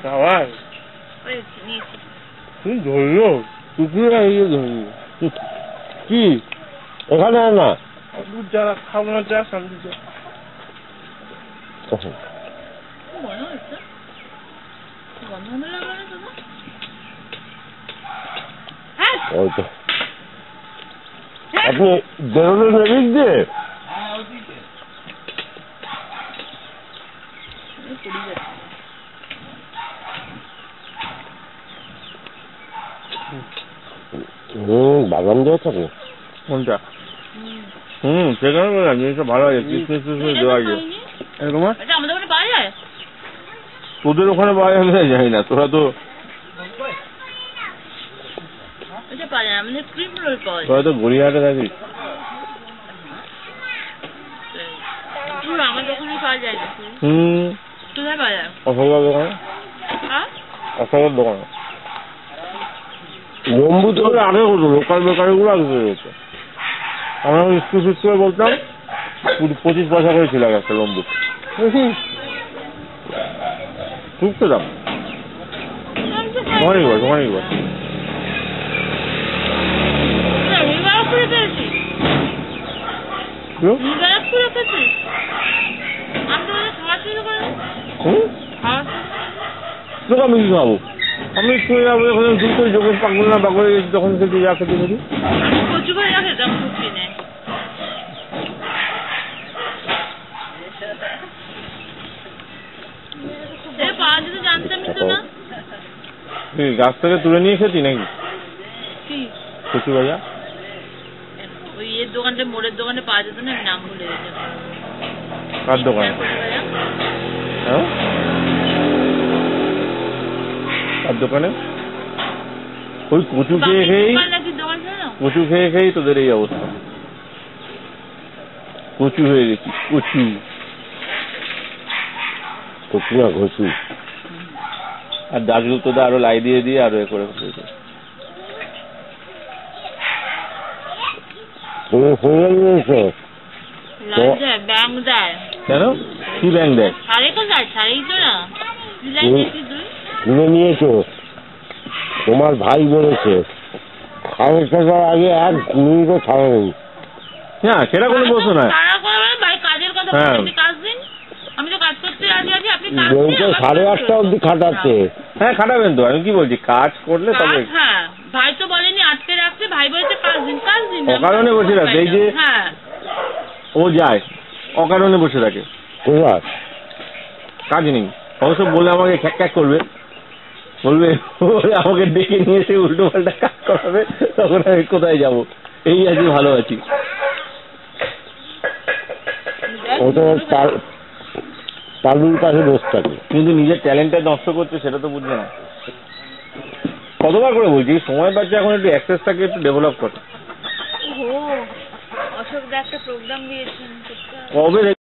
খাবার কি ধরলো কুকুরা ইয়ে ধরলো কি এখানে না দুধ যারা খাবো না যা শান্তি যা ওই তো আপনি বেরোলেন এদিক দিয়ে বাদাম দেওয়া থাকে কোনটা সেখানে বললাম জিনিসটা ভালো আছে কিসমিস টিসমিস দেওয়া যায় এরকম তোদের ওখানে পাওয়া যাবে জানি না তোরা তো তোরা তো গড়িয়াহাটে থাকিস অশোকের দোকানে অশোকের দোকানে লম্বু তো আগে হতো লোকাল বেকারি গুলো আগে হয়ে যেত আমরা স্কুল ফিস্কুলে বলতাম 25 পয়সা করে ছিল একটা লম্বু খুব খেতাম অনেক বস অনেক বস আমি কি খাবো আমি স্কুলে যাবো যখন দুধ করে যখন পাকবো না বাকড়ে গেছি তখন খেতে যা খেতে খেতে গাছ থেকে তুলে নিয়ে খেতি নাকি কচু ভাজা ওই এর দোকানটা মোড়ের দোকানে পাওয়া যেত না আমি নাম ভুলে গেছি কার দোকানে কার দোকানে ওই কচু খেয়ে খেয়েই তোদের এই অবস্থা কচু হয়ে গেছি কচু কচু না ঘচু আর দাজগুলো তো আরো লাই দিয়ে দিয়ে আরো এ করে কেন কি ব্যাংক দেয় কিনে নিয়েছো তোমার ভাই বলেছে খাওয়ার টাকার আগে এক মিনিটও ছাড়া নেই না সেটা কোনো প্রশ্ন নয় হ্যাঁ সাড়ে 8টা অব্দি খাটাচ্ছে হ্যাঁ খাটাবেন তো আমি কি বলছি কাজ করলে তবে ভাই তো বলেনি আটকে রাখছে ভাই বলছে কাজ দিন অকারণে বসে রাখে এই যে ও যায় অকারণে বসে থাকে কাজ নেই অবশ্য বললে আমাকে খ্যাক খ্যাক করবে বলবে আমাকে ডেকে নিয়ে এসে উল্টো পাল্টা কাজ করাবে তখন আমি কোথায় যাবো এই আছি ভালো আছি তালুর কাছে বসে থাকে কিন্তু নিজের ট্যালেন্টটা নষ্ট করছে সেটা তো বুঝবে না কতবার করে বলছি সময় পাচ্ছে এখন একটু অ্যাক্সেসটাকে একটু ডেভেলপ করে অশোক দা একটা প্রোগ্রাম দিয়েছেন কবে